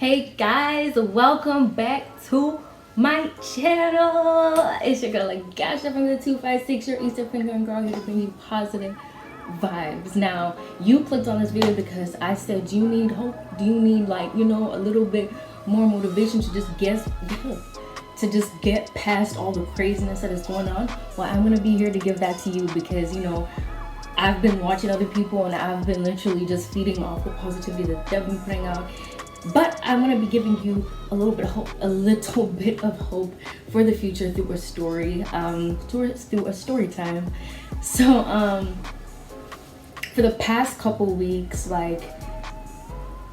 Hey guys, welcome back to my channel. It's your girl like Gasha from the 256, your Easter finger girl, here to bring you positive vibes. Now, you clicked on this video because I said, do you need hope? Do you need a little bit more motivation to just get past all the craziness that is going on? Well, I'm gonna be here to give that to you because I've been watching other people and I've been literally just feeding off the positivity that they've been putting out. But I'm gonna be giving you a little bit of hope for the future through a story, through a story time. So for the past couple weeks, I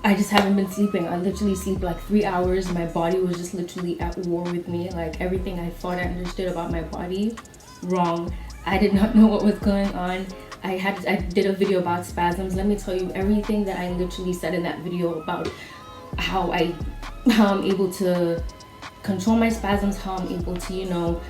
just haven't been sleeping. I literally sleep like 3 hours. My body was just literally at war with me. Like everything I thought I understood about my body, wrong. I did not know what was going on. I did a video about spasms. Let me tell you everything that I literally said in that video about how I'm able to control my spasms, how I'm able to,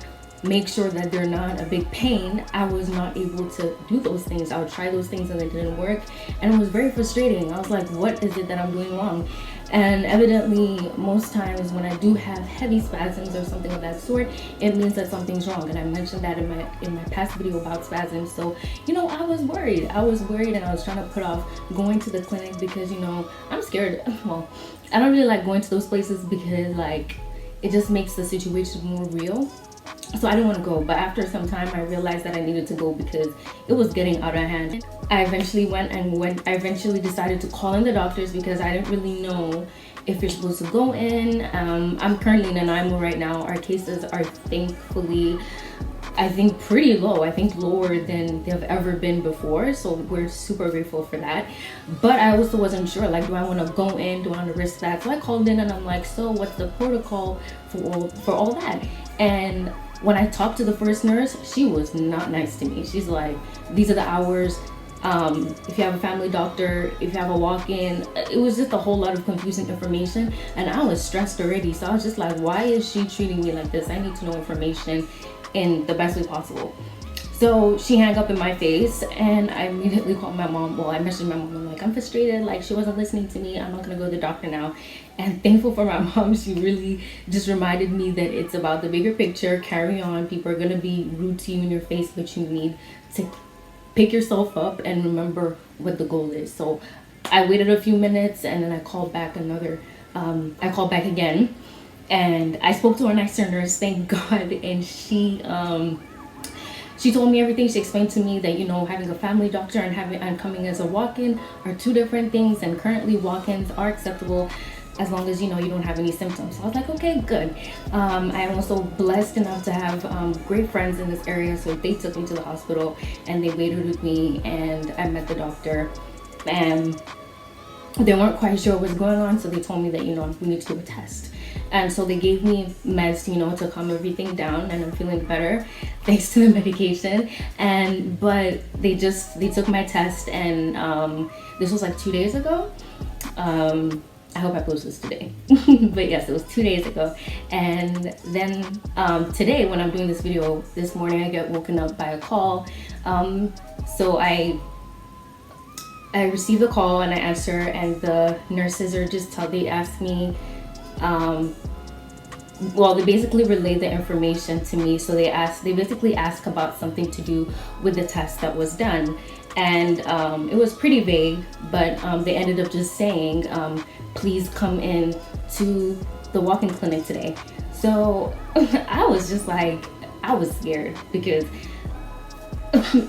make sure that they're not a big pain. I was not able to do those things. I would try those things and it didn't work. And it was very frustrating. I was like, what is it that I'm doing wrong? And evidently, most times when I do have heavy spasms or something of that sort, it means that something's wrong. And I mentioned that in my past video about spasms. So, I was worried. And I was trying to put off going to the clinic because, I'm scared. Well, I don't really like going to those places because it just makes the situation more real. So I didn't want to go, but after some time I realized that I needed to go because it was getting out of hand. I eventually decided to call in the doctors because I didn't really know if you're supposed to go in. I'm currently in Nanaimo right now. Our cases are thankfully, I think, pretty low. I think lower than they've ever been before. So we're super grateful for that. But I also wasn't sure, do I want to go in? Do I want to risk that? So I called in and I'm like, so what's the protocol for all that? And when I talked to the first nurse, she was not nice to me. She's like, these are the hours. If you have a family doctor, if you have a walk-in, it was just a whole lot of confusing information. And I was stressed already. So I was just like, why is she treating me like this? I need to know information in the best way possible. So she hung up in my face and I immediately called my mom. Well, I messaged my mom. I'm like, I'm frustrated. She wasn't listening to me. I'm not going to go to the doctor now. And thankful for my mom. She really just reminded me that it's about the bigger picture. Carry on. People are going to be rude to you in your face, but you need to pick yourself up and remember what the goal is. So I waited a few minutes and then I called back again. And I spoke to a nicer nurse, thank God. And she told me everything. She explained to me that, having a family doctor and coming as a walk-in are two different things. And currently walk-ins are acceptable as long as, you don't have any symptoms. So I was like, okay, good. I am also blessed enough to have great friends in this area. So they took me to the hospital and they waited with me and I met the doctor. And they weren't quite sure what was going on. So they told me that, we need to do a test. And so they gave me meds, to calm everything down, and I'm feeling better thanks to the medication. But they took my test, and this was 2 days ago. I hope I post this today, but yes, it was 2 days ago. And then today, when I'm doing this video this morning, I get woken up by a call. So I received the call and I answer, and the nurses they asked me. They basically relayed the information to me. So they basically asked about something to do with the test that was done. And it was pretty vague, but they ended up just saying, please come in to the walk-in clinic today. So I was just I was scared because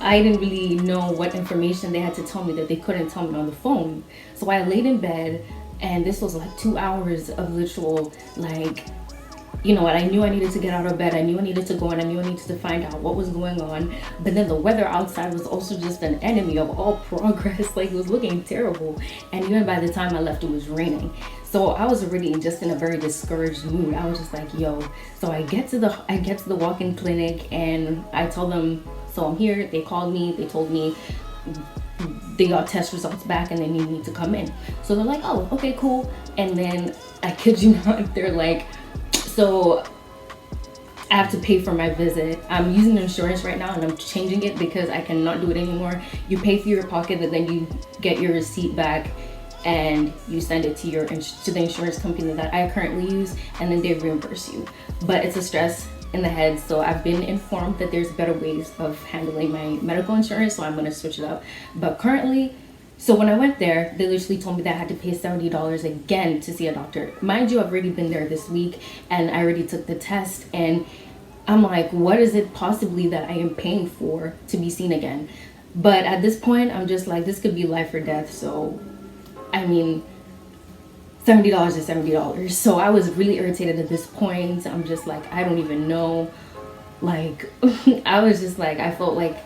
I didn't really know what information they had to tell me that they couldn't tell me on the phone. So I laid in bed. And this was 2 hours of literal, I knew I needed to get out of bed. I knew I needed to go and I knew I needed to find out what was going on. But then the weather outside was also just an enemy of all progress. It was looking terrible. And even by the time I left, it was raining. So I was already just in a very discouraged mood. I was just like, yo. So I get to the walk-in clinic and I tell them, so I'm here. They called me. They told me they got test results back and they need me to come in. So they're like, oh, okay, cool. And then I kid you not, they're like, so I have to pay for my visit. I'm using insurance right now and I'm changing it because I cannot do it anymore. You pay through your pocket and then you get your receipt back and you send it to to the insurance company that I currently use, and then they reimburse you. But it's a stress in the head, so I've been informed that there's better ways of handling my medical insurance, so I'm going to switch it up. But currently, so when I went there, they literally told me that I had to pay $70 again to see a doctor. Mind you, I've already been there this week and I already took the test, and I'm like, what is it possibly that I am paying for to be seen again? But at this point, I'm just like, this could be life or death. So, I mean, $70 is $70. So I was really irritated at this point. I'm just like, I don't even know. Like, I was just like, I felt like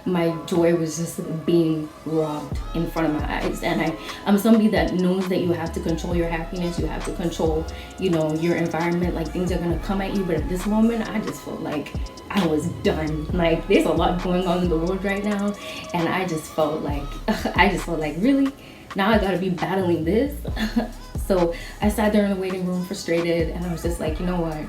my joy was just being robbed in front of my eyes. And I'm somebody that knows that you have to control your happiness, you have to control, your environment. Like, things are gonna come at you, but at this moment I just felt like I was done. Like, there's a lot going on in the world right now, and I just felt like really, now I gotta be battling this. So I sat there in the waiting room frustrated, and I was just like, you know what,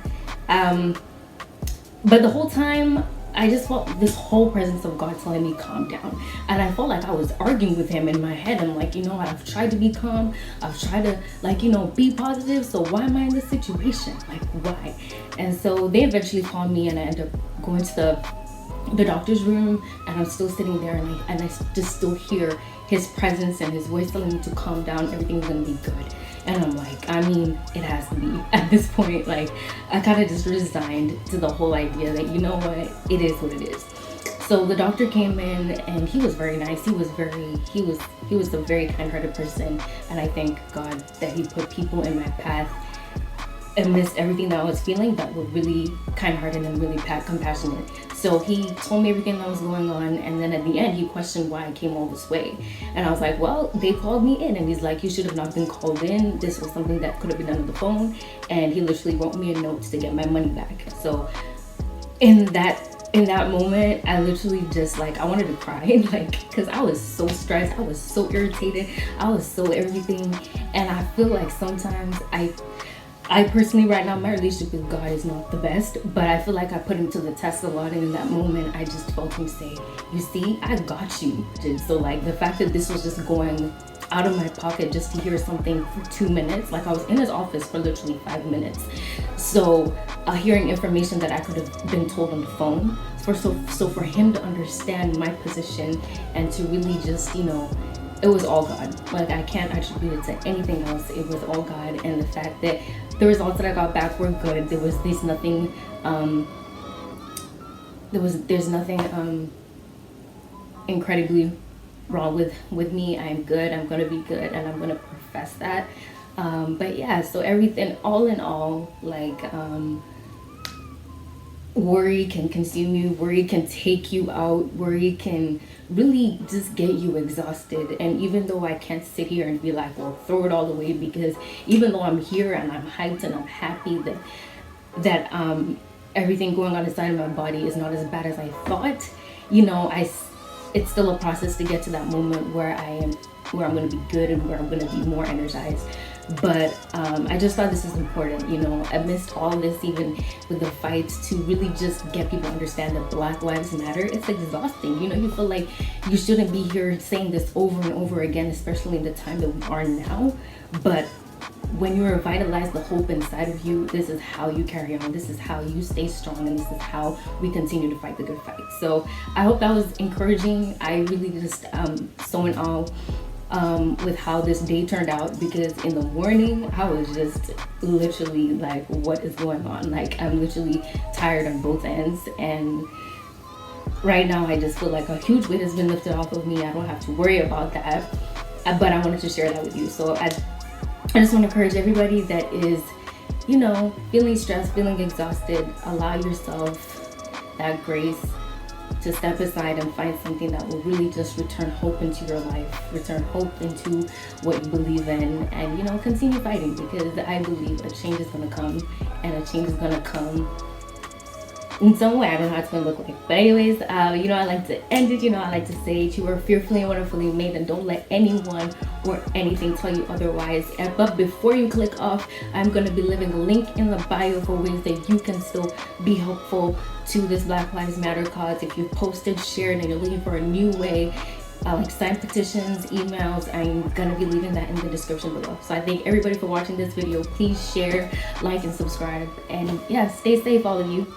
but the whole time I just felt this whole presence of God telling me calm down. And I felt like I was arguing with him in my head. I'm like, I've tried to be calm. I've tried to, be positive. So why am I in this situation? Like, why? And so they eventually called me, and I ended up going to the doctor's room, and I'm still sitting there, and I just still hear his presence and his voice telling me to calm down. Everything's going to be good. And I'm like, I mean, it has to be at this point. Like, I kind of just resigned to the whole idea that, you know what, it is what it is. So the doctor came in, and he was very nice. He was a very kind-hearted person. And I thank God that he put people in my path amidst everything that I was feeling that were really kind-hearted and really compassionate. So he told me everything that was going on, and then at the end he questioned why I came all this way. And I was like, well, they called me in, and he's like, you should have not been called in. This was something that could have been done on the phone. And he literally wrote me a note to get my money back. So in that moment, I literally just I wanted to cry, because I was so stressed, I was so irritated, I was so everything. And I feel like sometimes I personally, right now, my relationship with God is not the best, but I feel like I put him to the test a lot. And in that moment, I just felt him say, you see, I got you. So the fact that this was just going out of my pocket just to hear something for 2 minutes, I was in his office for literally 5 minutes. So hearing information that I could have been told on the phone, so for him to understand my position and to really just, it was all God. I can't attribute it to anything else. It was all God. And the fact that the results that I got back were good. There's nothing incredibly wrong with me. I'm good. I'm gonna be good, and I'm gonna profess that. But yeah, so everything, all in all, worry can consume you, worry can take you out, worry can really just get you exhausted. And even though I can't sit here and be like, well, throw it all away, because even though I'm here and I'm hyped and I'm happy that everything going on inside of my body is not as bad as I thought, it's still a process to get to that moment where I'm going to be good and where I'm going to be more energized. But I just thought this is important, amidst all this, even with the fights, to really just get people to understand that Black Lives Matter. It's exhausting. You feel like you shouldn't be here saying this over and over again, especially in the time that we are now. But when you revitalize the hope inside of you, this is how you carry on. This is how you stay strong, and this is how we continue to fight the good fight. So I hope that was encouraging. I really just so in awe with how this day turned out, because in the morning I was just literally like, what is going on? I'm literally tired on both ends, and right now I just feel like a huge weight has been lifted off of me. I don't have to worry about that, but I wanted to share that with you. So I just want to encourage everybody that is feeling stressed, feeling exhausted, allow yourself that grace to step aside and find something that will really just return hope into your life, return hope into what you believe in, and continue fighting, because I believe a change is going to come, and a change is going to come in some way. I don't know how it's going to look like, but anyways, I like to end it. I like to say you are fearfully and wonderfully made, and don't let anyone or anything tell you otherwise. But before you click off, I'm going to be leaving a link in the bio for ways that you can still be helpful to this Black Lives Matter cause. If you've posted, shared, and you're looking for a new way like signed petitions, emails. I'm gonna be leaving that in the description below. So I thank everybody for watching this video. Please share, like, and subscribe. And yeah, stay safe, all of you.